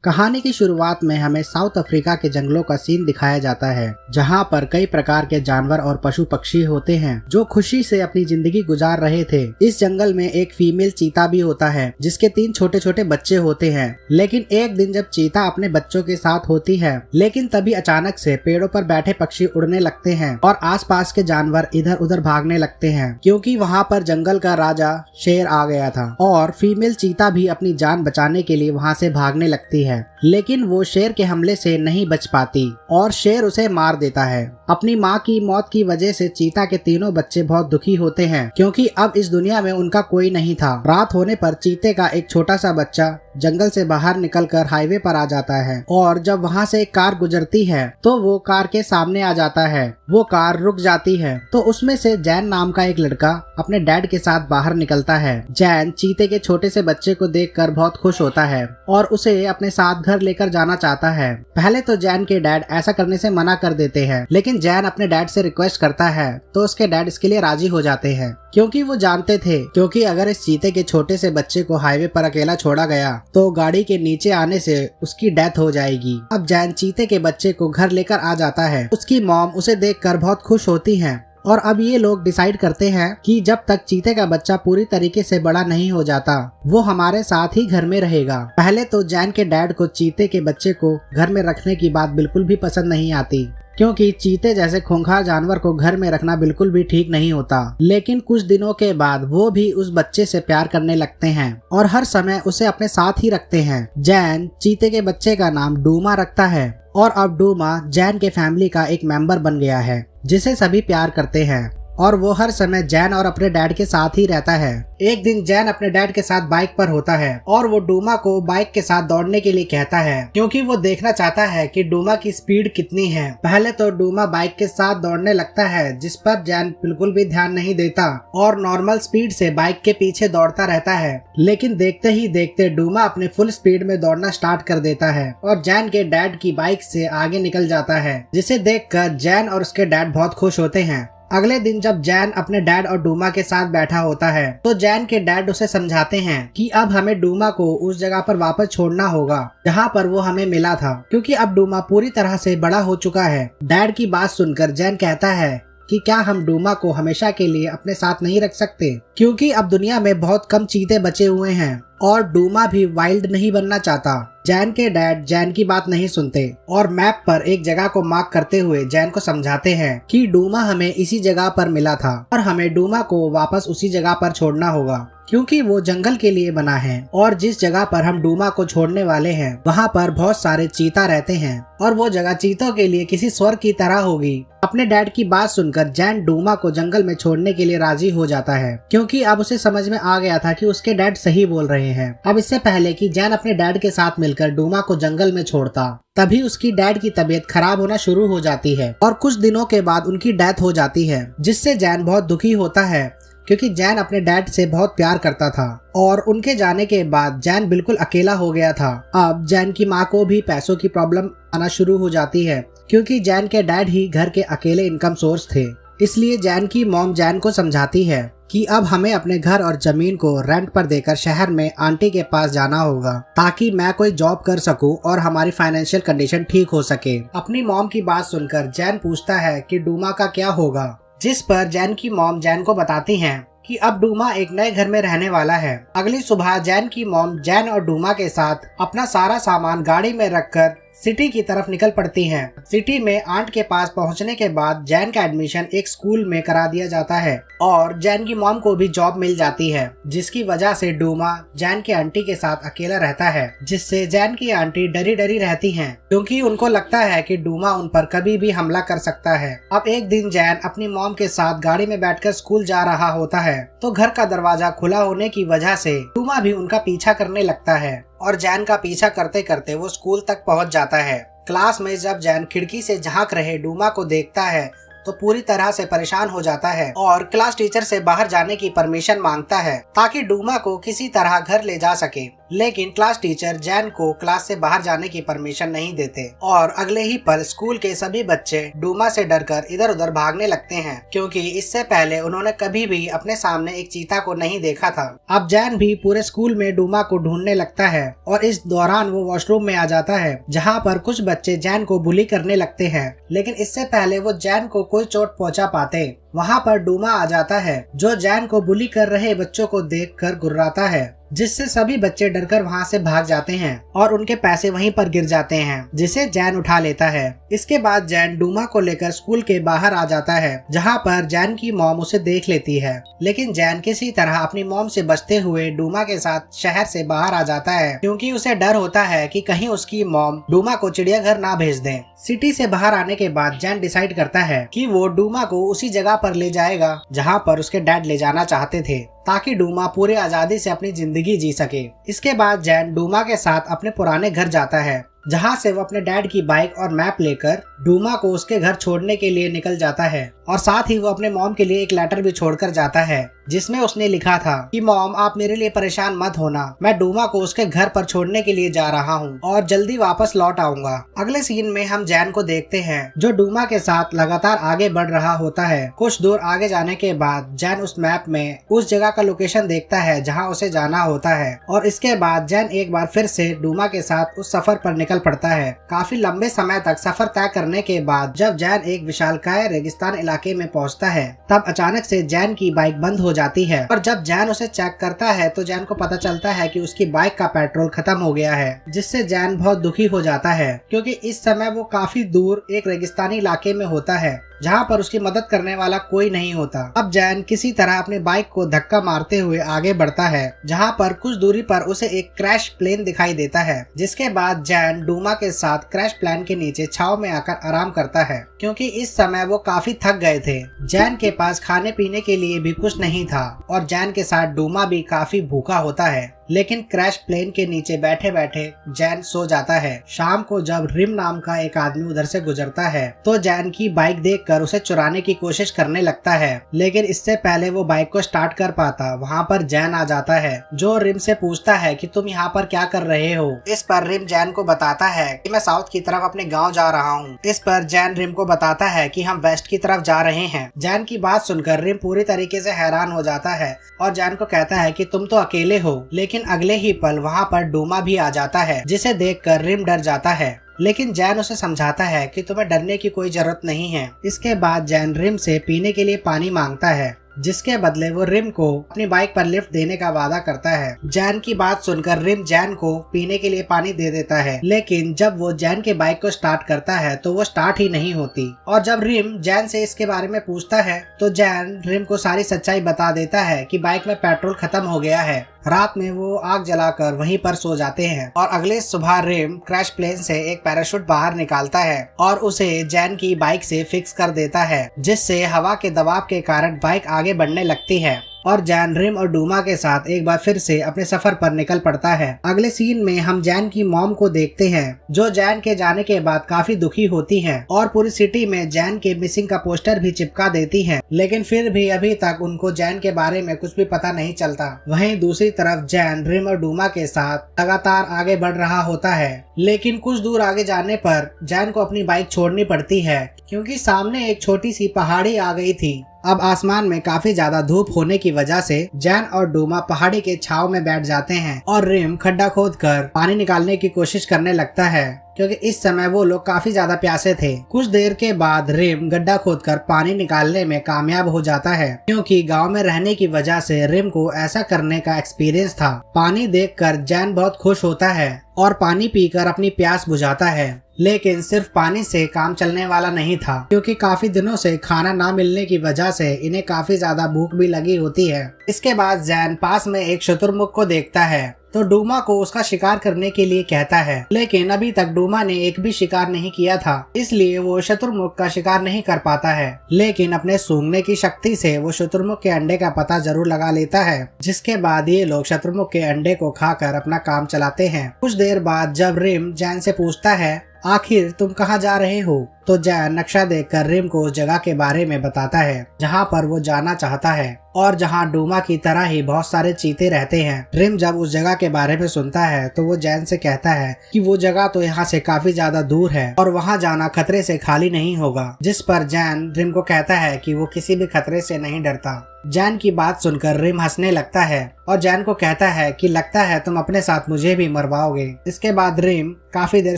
कहानी की शुरुआत में हमें साउथ अफ्रीका के जंगलों का सीन दिखाया जाता है, जहां पर कई प्रकार के जानवर और पशु पक्षी होते हैं जो खुशी से अपनी जिंदगी गुजार रहे थे। इस जंगल में एक फीमेल चीता भी होता है जिसके 3 छोटे छोटे बच्चे होते हैं। लेकिन एक दिन जब चीता अपने बच्चों के साथ होती है, लेकिन तभी अचानक से पेड़ों पर बैठे पक्षी उड़ने लगते हैं और आसपास के जानवर इधर उधर भागने लगते हैं, क्योंकि वहाँ पर जंगल का राजा शेर आ गया था। और फीमेल चीता भी अपनी जान बचाने के लिए वहाँ से भागने लगती है, लेकिन वो शेर के हमले से नहीं बच पाती और शेर उसे मार देता है। अपनी माँ की मौत की वजह से चीता के तीनों बच्चे बहुत दुखी होते हैं, क्योंकि अब इस दुनिया में उनका कोई नहीं था। रात होने पर चीते का एक छोटा सा बच्चा जंगल से बाहर निकलकर हाईवे पर आ जाता है और जब वहाँ से एक कार गुजरती है तो वो कार के सामने आ जाता है। वो कार रुक जाती है तो उसमें से जैन नाम का एक लड़का अपने डैड के साथ बाहर निकलता है। जैन चीते के छोटे से बच्चे को देखकर बहुत खुश होता है और उसे अपने साथ घर लेकर जाना चाहता है। पहले तो जैन के डैड ऐसा करने से मना कर देते हैं, लेकिन जैन अपने डैड से रिक्वेस्ट करता है तो उसके डैड इसके लिए राजी हो जाते हैं, क्योंकि वो जानते थे क्योंकि अगर इस चीते के छोटे से बच्चे को हाईवे पर अकेला छोड़ा गया तो गाड़ी के नीचे आने से उसकी डेथ हो जाएगी। अब जैन चीते के बच्चे को घर लेकर आ जाता है। उसकी मॉम उसे देखकर बहुत खुश होती है और अब ये लोग डिसाइड करते हैं कि जब तक चीते का बच्चा पूरी तरीके से बड़ा नहीं हो जाता वो हमारे साथ ही घर में रहेगा। पहले तो जैन के डैड को चीते के बच्चे को घर में रखने की बात बिल्कुल भी पसंद नहीं आती, क्योंकि चीते जैसे खूंखार जानवर को घर में रखना बिल्कुल भी ठीक नहीं होता। लेकिन कुछ दिनों के बाद वो भी उस बच्चे से प्यार करने लगते हैं और हर समय उसे अपने साथ ही रखते हैं। जैन चीते के बच्चे का नाम डूमा रखता है और अब डूमा जैन के फैमिली का एक मेंबर बन गया है जिसे सभी प्यार करते हैं और वो हर समय जैन और अपने डैड के साथ ही रहता है। एक दिन जैन अपने डैड के साथ बाइक पर होता है और वो डूमा को बाइक के साथ दौड़ने के लिए कहता है, क्योंकि वो देखना चाहता है कि डूमा की स्पीड कितनी है। पहले तो डूमा बाइक के साथ दौड़ने लगता है, जिस पर जैन बिल्कुल भी ध्यान नहीं देता और नॉर्मल स्पीड से बाइक के पीछे दौड़ता रहता है। लेकिन देखते ही देखते डूमा अपने फुल स्पीड में दौड़ना स्टार्ट कर देता है और जैन के डैड की बाइक से आगे निकल जाता है, जिसे देखकर जैन और उसके डैड बहुत खुश होते हैं। अगले दिन जब जैन अपने डैड और डूमा के साथ बैठा होता है तो जैन के डैड उसे समझाते हैं कि अब हमें डूमा को उस जगह पर वापस छोड़ना होगा जहां पर वो हमें मिला था, क्योंकि अब डूमा पूरी तरह से बड़ा हो चुका है। डैड की बात सुनकर जैन कहता है कि क्या हम डूमा को हमेशा के लिए अपने साथ नहीं रख सकते, क्योंकि अब दुनिया में बहुत कम चीते बचे हुए हैं और डूमा भी वाइल्ड नहीं बनना चाहता। जैन के डैड जैन की बात नहीं सुनते और मैप पर एक जगह को मार्क करते हुए जैन को समझाते हैं कि डूमा हमें इसी जगह पर मिला था और हमें डूमा को वापस उसी जगह पर छोड़ना होगा, क्योंकि वो जंगल के लिए बना है और जिस जगह पर हम डूमा को छोड़ने वाले हैं वहाँ पर बहुत सारे चीता रहते हैं और वो जगह चीतों के लिए किसी स्वर्ग की तरह होगी। अपने डैड की बात सुनकर जैन डूमा को जंगल में छोड़ने के लिए राजी हो जाता है, क्योंकि अब उसे समझ में आ गया था कि उसके डैड सही बोल रहे हैं। अब इससे पहले कि जैन अपने डैड के साथ मिलकर डूमा को जंगल में छोड़ता, तभी उसकी डैड की तबीयत खराब होना शुरू हो जाती है और कुछ दिनों के बाद उनकी डेथ हो जाती है, जिससे जैन बहुत दुखी होता है, क्योंकि जैन अपने डैड से बहुत प्यार करता था और उनके जाने के बाद जैन बिल्कुल अकेला हो गया था। अब जैन की माँ को भी पैसों की प्रॉब्लम आना शुरू हो जाती है, क्योंकि जैन के डैड ही घर के अकेले इनकम सोर्स थे। इसलिए जैन की मॉम जैन को समझाती है कि अब हमें अपने घर और जमीन को रेंट पर देकर शहर में आंटी के पास जाना होगा, ताकि मैं कोई जॉब कर सकूं और हमारी फाइनेंशियल कंडीशन ठीक हो सके। अपनी मॉम की बात सुनकर जैन पूछता है कि डूमा का क्या होगा, जिस पर जैन की मॉम जैन को बताती हैं कि अब डूमा एक नए घर में रहने वाला है। अगली सुबह जैन की मॉम जैन और डूमा के साथ अपना सारा सामान गाड़ी में रखकर सिटी की तरफ निकल पड़ती हैं। सिटी में आंट के पास पहुंचने के बाद जैन का एडमिशन एक स्कूल में करा दिया जाता है और जैन की मॉम को भी जॉब मिल जाती है, जिसकी वजह से डूमा जैन की आंटी के साथ अकेला रहता है, जिससे जैन की आंटी डरी डरी रहती हैं, क्योंकि उनको लगता है कि डूमा उन पर कभी भी हमला कर सकता है। अब एक दिन जैन अपनी मॉम के साथ गाड़ी में बैठकर स्कूल जा रहा होता है तो घर का दरवाजा खुला होने की वजह से डूमा भी उनका पीछा करने लगता है और जैन का पीछा करते करते वो स्कूल तक पहुंच जाता है। क्लास में जब जैन खिड़की से झांक रहे डूमा को देखता है तो पूरी तरह से परेशान हो जाता है और क्लास टीचर से बाहर जाने की परमिशन मांगता है ताकि डूमा को किसी तरह घर ले जा सके। लेकिन क्लास टीचर जैन को क्लास से बाहर जाने की परमिशन नहीं देते और अगले ही पल स्कूल के सभी बच्चे डूमा से डरकर इधर उधर भागने लगते हैं, क्योंकि इससे पहले उन्होंने कभी भी अपने सामने एक चीता को नहीं देखा था। अब जैन भी पूरे स्कूल में डूमा को ढूंढने लगता है और इस दौरान वो वॉशरूम में आ जाता है, जहाँ पर कुछ बच्चे जैन को बुली करने लगते हैं। लेकिन इससे पहले वो जैन को कोई चोट पहुंचा पाते, वहाँ पर डूमा आ जाता है, जो जैन को बुली कर रहे बच्चों को देखकर गुर्राता है, जिससे सभी बच्चे डरकर वहाँ से भाग जाते हैं और उनके पैसे वहीं पर गिर जाते हैं, जिसे जैन उठा लेता है। इसके बाद जैन डूमा को लेकर स्कूल के बाहर आ जाता है, जहाँ पर जैन की मॉम उसे देख लेती है। लेकिन जैन किसी तरह अपनी मॉम से बचते हुए डूमा के साथ शहर से बाहर आ जाता है, क्योंकि उसे डर होता है कि कहीं उसकी मॉम डूमा को चिड़ियाघर ना भेज दें। सिटी से बाहर आने के बाद जैन डिसाइड करता है कि वो डूमा को उसी जगह पर ले जाएगा जहाँ पर उसके डैड ले जाना चाहते थे, ताकि डूमा पूरी आजादी से अपनी जिंदगी जी सके। इसके बाद जैन डूमा के साथ अपने पुराने घर जाता है, जहाँ से वो अपने डैड की बाइक और मैप लेकर डूमा को उसके घर छोड़ने के लिए निकल जाता है। और साथ ही वो अपने मॉम के लिए एक लेटर भी छोड़कर जाता है, जिसमें उसने लिखा था कि मॉम, आप मेरे लिए परेशान मत होना, मैं डूमा को उसके घर पर छोड़ने के लिए जा रहा हूँ और जल्दी वापस लौट आऊंगा। अगले सीन में हम जैन को देखते हैं, जो डूमा के साथ लगातार आगे बढ़ रहा होता है। कुछ दूर आगे जाने के बाद जैन उस मैप में उस जगह का लोकेशन देखता है जहाँ उसे जाना होता है, और इसके बाद जैन एक बार फिर से डूमा के साथ उस सफर पर निकल पड़ता है। काफी लंबे समय तक सफर तय करने के बाद जब जैन एक विशालकाय रेगिस्तान इलाके में पहुंचता है, तब अचानक से जैन की बाइक बंद हो जाती है। और जब जैन उसे चेक करता है तो जैन को पता चलता है कि उसकी बाइक का पेट्रोल खत्म हो गया है, जिससे जैन बहुत दुखी हो जाता है, क्योंकि इस समय वो काफी दूर एक रेगिस्तानी इलाके में होता है, जहाँ पर उसकी मदद करने वाला कोई नहीं होता। अब जैन किसी तरह अपने बाइक को धक्का मारते हुए आगे बढ़ता है, जहाँ पर कुछ दूरी पर उसे एक क्रैश प्लेन दिखाई देता है, जिसके बाद जैन डूमा के साथ क्रैश प्लेन के नीचे छांव में आकर आराम करता है, क्योंकि इस समय वो काफी थक गए थे। जैन के पास खाने पीने के लिए भी कुछ नहीं था और जैन के साथ डूमा भी काफी भूखा होता है। लेकिन क्रैश प्लेन के नीचे बैठे बैठे जैन सो जाता है। शाम को जब रिम नाम का एक आदमी उधर से गुजरता है तो जैन की बाइक देखकर उसे चुराने की कोशिश करने लगता है, लेकिन इससे पहले वो बाइक को स्टार्ट कर पाता, वहाँ पर जैन आ जाता है, जो रिम से पूछता है कि तुम यहाँ पर क्या कर रहे हो। इस पर रिम जैन को बताता है कि मैं साउथ की तरफ अपने गाँव जा रहा हूँ। इस पर जैन रिम को बताता है कि हम वेस्ट की तरफ जा रहे हैं। जैन की बात सुनकर रिम पूरी तरीके से हैरान हो जाता है और जैन को कहता है कि तुम तो अकेले हो। लेकिन अगले ही पल वहाँ पर डूमा भी आ जाता है, जिसे देखकर रिम डर जाता है, लेकिन जैन उसे समझाता है कि तुम्हें डरने की कोई जरूरत नहीं है। इसके बाद जैन रिम से पीने के लिए पानी मांगता है, जिसके बदले वो रिम को अपनी बाइक पर लिफ्ट देने का वादा करता है। जैन की बात सुनकर रिम जैन को पीने के लिए पानी दे देता है, लेकिन जब वो जैन के बाइक को स्टार्ट करता है तो वो स्टार्ट ही नहीं होती। और जब रिम जैन से इसके बारे में पूछता है तो जैन रिम को सारी सच्चाई बता देता है कि बाइक में पेट्रोल खत्म हो गया है। रात में वो आग जलाकर वहीं पर सो जाते हैं और अगले सुबह रिम क्रैश प्लेन से एक पैराशूट बाहर निकालता है और उसे जैन की बाइक से फिक्स कर देता है, जिससे हवा के दबाव के कारण बाइक आगे बढ़ने लगती है और जैन रिम और डूमा के साथ एक बार फिर से अपने सफर पर निकल पड़ता है। अगले सीन में हम जैन की मॉम को देखते हैं, जो जैन के जाने के बाद काफी दुखी होती हैं और पूरी सिटी में जैन के मिसिंग का पोस्टर भी चिपका देती हैं, लेकिन फिर भी अभी तक उनको जैन के बारे में कुछ भी पता नहीं चलता। वहीं दूसरी तरफ जैन रिम और डूमा के साथ लगातार आगे बढ़ रहा होता है, लेकिन कुछ दूर आगे जाने पर जैन को अपनी बाइक छोड़नी पड़ती है, क्योंकि सामने एक छोटी सी पहाड़ी आ गई थी। अब आसमान में काफी ज्यादा धूप होने की वजह से जैन और डूमा पहाड़ी के छाव में बैठ जाते हैं और रिम खड्डा खोदकर पानी निकालने की कोशिश करने लगता है, क्योंकि इस समय वो लोग काफी ज्यादा प्यासे थे। कुछ देर के बाद रिम गड्ढा खोदकर पानी निकालने में कामयाब हो जाता है, क्योंकि गांव में रहने की वजह से रिम को ऐसा करने का एक्सपीरियंस था। पानी देखकर जैन बहुत खुश होता है और पानी पीकर अपनी प्यास बुझाता है, लेकिन सिर्फ पानी से काम चलने वाला नहीं था, क्योंकि काफी दिनों से खाना ना मिलने की वजह से इन्हें काफी ज्यादा भूख भी लगी होती है। इसके बाद जैन पास में एक शुतुरमुर्ग को देखता है तो डूमा को उसका शिकार करने के लिए कहता है, लेकिन अभी तक डूमा ने एक भी शिकार नहीं किया था, इसलिए वो शुतुरमुर्ग का शिकार नहीं कर पाता है। लेकिन अपने सूंघने की शक्ति से वो शुतुरमुर्ग के अंडे का पता जरूर लगा लेता है, जिसके बाद ये लोग शुतुरमुर्ग के अंडे को खाकर अपना काम चलाते हैं। कुछ देर बाद जब रिम जैन से पूछता है आखिर तुम कहाँ जा रहे हो? तो जैन नक्शा देखकर रिम को उस जगह के बारे में बताता है जहाँ पर वो जाना चाहता है और जहाँ डूमा की तरह ही बहुत सारे चीते रहते हैं। रिम जब उस जगह के बारे में सुनता है तो वो जैन से कहता है कि वो जगह तो यहाँ से काफी ज्यादा दूर है और वहाँ जाना खतरे से खाली नहीं होगा, जिस पर जैन रिम को कहता है कि वो किसी भी खतरे से नहीं डरता। जैन की बात सुनकर रिम हंसने लगता है और जैन को कहता है कि लगता है तुम अपने साथ मुझे भी मरवाओगे। इसके बाद रिम काफी देर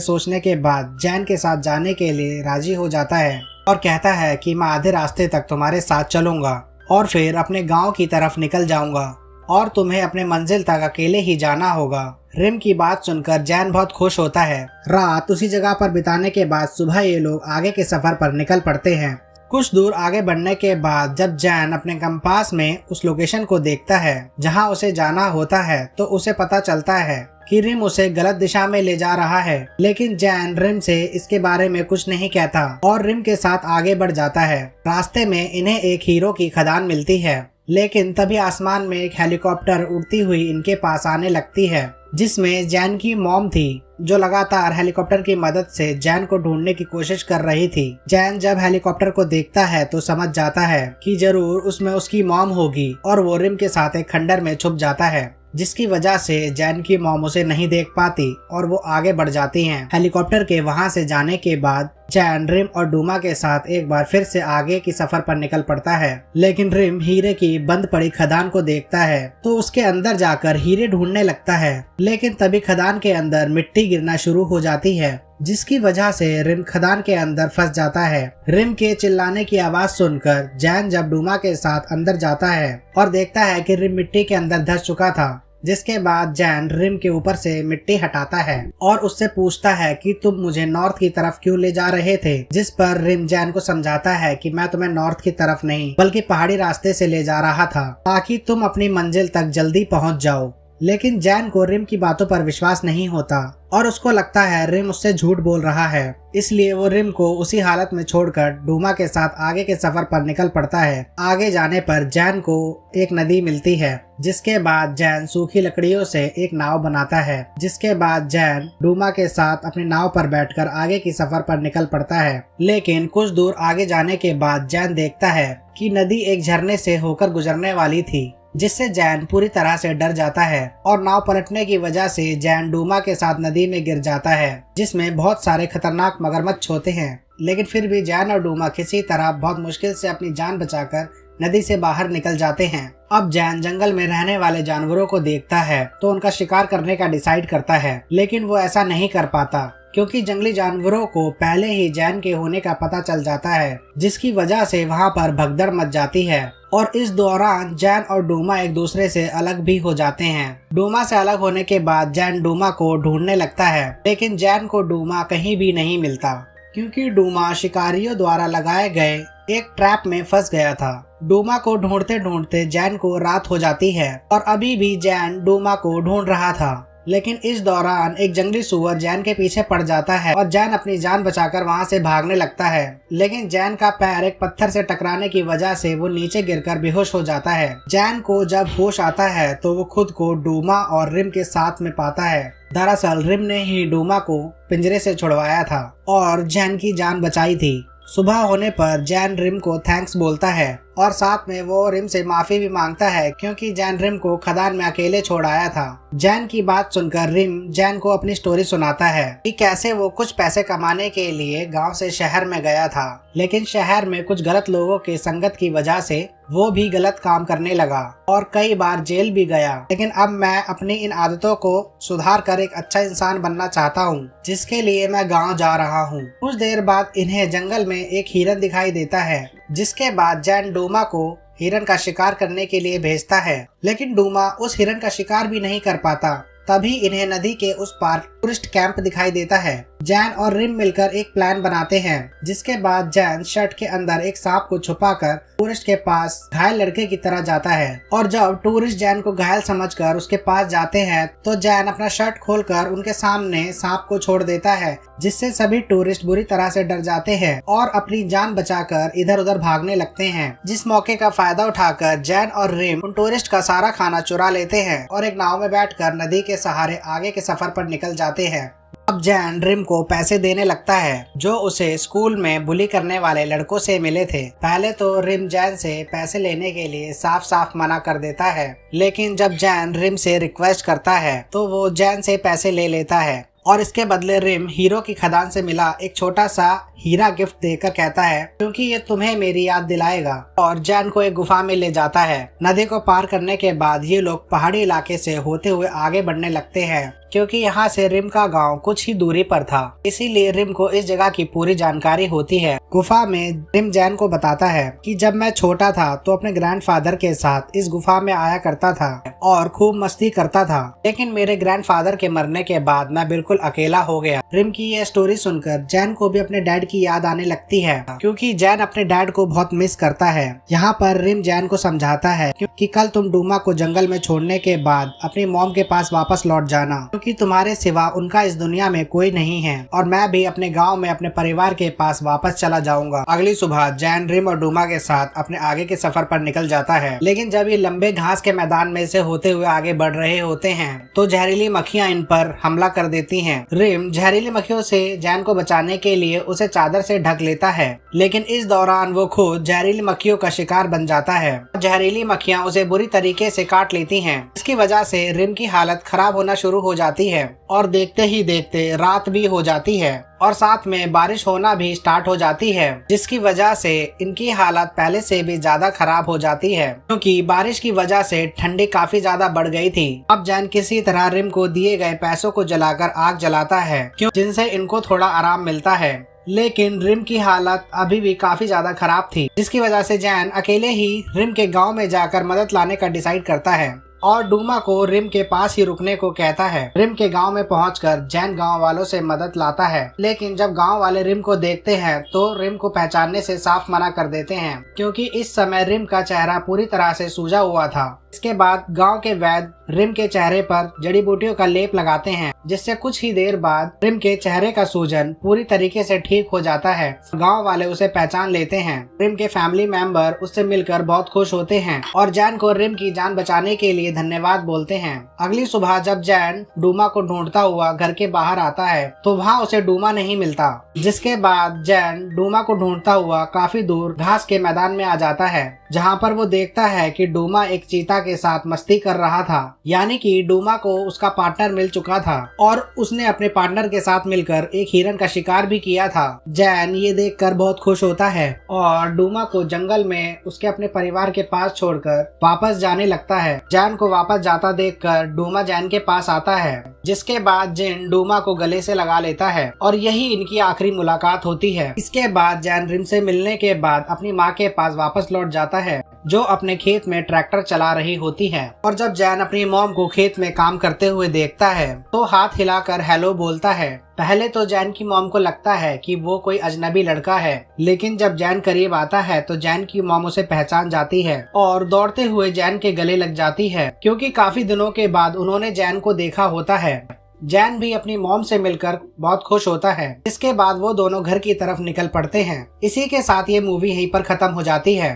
सोचने के बाद जैन के साथ जाने के लिए राजी हो जाता है और कहता है कि मैं आधे रास्ते तक तुम्हारे साथ चलूंगा और फिर अपने गांव की तरफ निकल जाऊंगा और तुम्हें अपने मंजिल तक अकेले ही जाना होगा। रिम की बात सुनकर जैन बहुत खुश होता है। रात उसी जगह पर बिताने के बाद सुबह ये लोग आगे के सफर पर निकल पड़ते हैं। कुछ दूर आगे बढ़ने के बाद जब जैन अपने कंपास में उस लोकेशन को देखता है जहां उसे जाना होता है तो उसे पता चलता है कि रिम उसे गलत दिशा में ले जा रहा है, लेकिन जैन रिम से इसके बारे में कुछ नहीं कहता और रिम के साथ आगे बढ़ जाता है। रास्ते में इन्हें एक हीरो की खदान मिलती है, लेकिन तभी आसमान में एक हेलीकॉप्टर उड़ती हुई इनके पास आने लगती है जिसमें जैन की मॉम थी जो लगातार हेलीकॉप्टर की मदद से जैन को ढूंढने की कोशिश कर रही थी। जैन जब हेलीकॉप्टर को देखता है तो समझ जाता है कि जरूर उसमें उसकी मॉम होगी और वो रिम के साथ एक खंडर में छुप जाता है, जिसकी वजह से जैन की मॉम उसे नहीं देख पाती और वो आगे बढ़ जाती हैं। हेलीकॉप्टर के वहां से जाने के बाद जैन रिम और डूमा के साथ एक बार फिर से आगे की सफर पर निकल पड़ता है, लेकिन रिम हीरे की बंद पड़ी खदान को देखता है तो उसके अंदर जाकर हीरे ढूंढने लगता है, लेकिन तभी खदान के अंदर मिट्टी गिरना शुरू हो जाती है जिसकी वजह से रिम खदान के अंदर फंस जाता है। रिम के चिल्लाने की आवाज सुनकर जैन जब डूमा के साथ अंदर जाता है और देखता है कि रिम मिट्टी के अंदर धंस चुका था, जिसके बाद जैन रिम के ऊपर से मिट्टी हटाता है और उससे पूछता है कि तुम मुझे नॉर्थ की तरफ क्यों ले जा रहे थे, जिस पर रिम जैन को समझाता है कि मैं तुम्हें नॉर्थ की तरफ नहीं बल्कि पहाड़ी रास्ते से ले जा रहा था ताकि तुम अपनी मंजिल तक जल्दी पहुंच जाओ। लेकिन जैन को रिम की बातों पर विश्वास नहीं होता और उसको लगता है रिम उससे झूठ बोल रहा है, इसलिए वो रिम को उसी हालत में छोड़कर डूमा के साथ आगे के सफर पर निकल पड़ता है। आगे जाने पर जैन को एक नदी मिलती है, जिसके बाद जैन सूखी लकड़ियों से एक नाव बनाता है, जिसके बाद जैन डूमा के साथ अपनी नाव पर बैठकर आगे की सफर पर निकल पड़ता है। लेकिन कुछ दूर आगे जाने के बाद जैन देखता है कि नदी एक झरने से होकर गुजरने वाली थी, जिससे जैन पूरी तरह से डर जाता है और नाव पलटने की वजह से जैन डूमा के साथ नदी में गिर जाता है, जिसमें बहुत सारे खतरनाक मगरमच्छ होते हैं। लेकिन फिर भी जैन और डूमा किसी तरह बहुत मुश्किल से अपनी जान बचाकर नदी से बाहर निकल जाते हैं। अब जैन जंगल में रहने वाले जानवरों को देखता है तो उनका शिकार करने का डिसाइड करता है, लेकिन वो ऐसा नहीं कर पाता क्योंकि जंगली जानवरों को पहले ही जैन के होने का पता चल जाता है, जिसकी वजह से वहां पर भगदड़ मच जाती है और इस दौरान जैन और डूमा एक दूसरे से अलग भी हो जाते हैं। डूमा से अलग होने के बाद जैन डूमा को ढूंढने लगता है, लेकिन जैन को डूमा कहीं भी नहीं मिलता क्योंकि डूमा शिकारियों द्वारा लगाए गए एक ट्रैप में फंस गया था। डूमा को ढूंढते ढूंढते जैन को रात हो जाती है और अभी भी जैन डूमा को ढूंढ रहा था, लेकिन इस दौरान एक जंगली सुअर जैन के पीछे पड़ जाता है और जैन अपनी जान बचाकर वहां से भागने लगता है, लेकिन जैन का पैर एक पत्थर से टकराने की वजह से वो नीचे गिरकर बेहोश हो जाता है। जैन को जब होश आता है तो वो खुद को डूमा और रिम के साथ में पाता है। दरअसल रिम ने ही डूमा को पिंजरे से छुड़वाया था और जैन की जान बचाई थी। सुबह होने पर जैन रिम को थैंक्स बोलता है और साथ में वो रिम से माफी भी मांगता है क्योंकि जैन रिम को खदान में अकेले छोड़ आया था। जैन की बात सुनकर रिम जैन को अपनी स्टोरी सुनाता है कि कैसे वो कुछ पैसे कमाने के लिए गांव से शहर में गया था, लेकिन शहर में कुछ गलत लोगों के संगत की वजह से वो भी गलत काम करने लगा और कई बार जेल भी गया। लेकिन अब मैं अपनी इन आदतों को सुधार कर एक अच्छा इंसान बनना चाहता हूँ, जिसके लिए मैं गाँव जा रहा हूँ। कुछ देर बाद इन्हें जंगल में एक हिरन दिखाई देता है, जिसके बाद जैन डूमा को हिरन का शिकार करने के लिए भेजता है, लेकिन डूमा उस हिरन का शिकार भी नहीं कर पाता। तभी इन्हें नदी के उस पार टूरिस्ट कैंप दिखाई देता है। जैन और रिम मिलकर एक प्लान बनाते हैं, जिसके बाद जैन शर्ट के अंदर एक सांप को छुपाकर टूरिस्ट के पास घायल लड़के की तरह जाता है और जब टूरिस्ट जैन को घायल समझकर उसके पास जाते हैं तो जैन अपना शर्ट खोलकर उनके सामने सांप को छोड़ देता है, जिससे सभी टूरिस्ट बुरी तरह से डर जाते हैं और अपनी जान बचाकर इधर उधर भागने लगते हैं। जिस मौके का फायदा उठाकर जैन और रिम उन टूरिस्ट का सारा खाना चुरा लेते हैं और एक नाव में बैठकर नदी के सहारे आगे के सफर पर निकल जाते हैं। अब जैन रिम को पैसे देने लगता है जो उसे स्कूल में बुली करने वाले लड़कों से मिले थे। पहले तो रिम जैन से पैसे लेने के लिए साफ साफ मना कर देता है, लेकिन जब जैन रिम से रिक्वेस्ट करता है तो वो जैन से पैसे ले लेता है और इसके बदले रिम हीरो की खदान से मिला एक छोटा सा हीरा गिफ्ट देकर कहता है क्योंकि ये तुम्हें मेरी याद दिलाएगा, और जैन को एक गुफा में ले जाता है। नदी को पार करने के बाद ये लोग पहाड़ी इलाके से होते हुए आगे बढ़ने लगते हैं क्योंकि यहाँ से रिम का गांव कुछ ही दूरी पर था, इसीलिए रिम को इस जगह की पूरी जानकारी होती है। गुफा में रिम जैन को बताता है कि जब मैं छोटा था तो अपने ग्रैंडफादर के साथ इस गुफा में आया करता था और खूब मस्ती करता था, लेकिन मेरे ग्रैंडफादर के मरने के बाद मैं बिल्कुल अकेला हो गया। रिम की यह स्टोरी सुनकर जैन को भी अपने डैड की याद आने लगती है क्योंकि जैन अपने डैड को बहुत मिस करता है। यहाँ पर रिम जैन को समझाता है कि कल तुम डूमा को जंगल में छोड़ने के बाद अपनी मॉम के पास वापस लौट जाना, क्योंकि तुम्हारे सिवा उनका इस दुनिया में कोई नहीं है और मैं भी अपने गांव में अपने परिवार के पास वापस चला जाऊंगा। अगली सुबह जैन रिम और डूमा के साथ अपने आगे के सफर पर निकल जाता है, लेकिन जब ये लंबे घास के मैदान में से होते हुए आगे बढ़ रहे होते हैं तो जहरीली मक्खियां इन पर हमला कर देती हैं। रिम जहरीली मक्खियों से जैन को बचाने के लिए उसे चादर से ढक लेता है, लेकिन इस दौरान वो खुद जहरीली मक्खियों का शिकार बन जाता है। जहरीली मक्खियां उसे बुरी तरीके से काट लेती हैं। इसकी वजह से रिम की हालत खराब होना शुरू हो जाती है और देखते ही देखते रात भी हो जाती है और साथ में बारिश होना भी स्टार्ट हो जाती है, जिसकी वजह से इनकी हालत पहले से भी ज्यादा खराब हो जाती है क्योंकि बारिश की वजह से ठंडी काफी ज्यादा बढ़ गई थी। अब जैन किसी तरह रिम को दिए गए पैसों को जलाकर आग जलाता है जिनसे इनको थोड़ा आराम मिलता है, लेकिन रिम की हालत अभी भी काफी ज्यादा खराब थी, जिसकी वजह से जैन अकेले ही रिम के गांव में जाकर मदद लाने का डिसाइड करता है और डूमा को रिम के पास ही रुकने को कहता है। रिम के गांव में पहुंचकर जैन गांव वालों से मदद लाता है, लेकिन जब गांव वाले रिम को देखते हैं तो रिम को पहचानने से साफ मना कर देते हैं क्योंकि इस समय रिम का चेहरा पूरी तरह से सूजा हुआ था। इसके बाद गांव के वैद्य रिम के चेहरे पर जड़ी बूटियों का लेप लगाते हैं, जिससे कुछ ही देर बाद रिम के चेहरे का सूजन पूरी तरीके से ठीक हो जाता है। गांव वाले उसे पहचान लेते हैं। रिम के फैमिली मेंबर उससे मिलकर बहुत खुश होते हैं और जैन को रिम की जान बचाने के लिए धन्यवाद बोलते हैं। अगली सुबह जब जैन डूमा को ढूंढता हुआ घर के बाहर आता है तो वहाँ उसे डूमा नहीं मिलता, जिसके बाद जैन डूमा को ढूंढता हुआ काफी दूर घास के मैदान में आ जाता है, जहाँ पर वो देखता है कि डूमा एक चीता के साथ मस्ती कर रहा था, यानी कि डूमा को उसका पार्टनर मिल चुका था और उसने अपने पार्टनर के साथ मिलकर एक हिरन का शिकार भी किया था। जैन ये देखकर बहुत खुश होता है और डूमा को जंगल में उसके अपने परिवार के पास छोड़कर वापस जाने लगता है। जैन को वापस जाता देखकर डूमा जैन के पास आता है, जिसके बाद जैन डूमा को गले से लगा लेता है और यही इनकी आखिरी मुलाकात होती है। इसके बाद जैन रिम से मिलने के बाद अपनी माँ के पास वापस लौट जाता है जो अपने खेत में ट्रैक्टर चला रही होती है, और जब जैन अपनी मॉम को खेत में काम करते हुए देखता है तो हाथ हिलाकर हेलो बोलता है। पहले तो जैन की मॉम को लगता है कि वो कोई अजनबी लड़का है, लेकिन जब जैन करीब आता है तो जैन की मॉम उसे पहचान जाती है और दौड़ते हुए जैन के गले लग जाती है क्योंकि काफी दिनों के बाद उन्होंने जैन को देखा होता है। जैन भी अपनी मॉम से मिलकर बहुत खुश होता है। इसके बाद वो दोनों घर की तरफ निकल पड़ते हैं। इसी के साथ ये मूवी यहीं पर खत्म हो जाती है।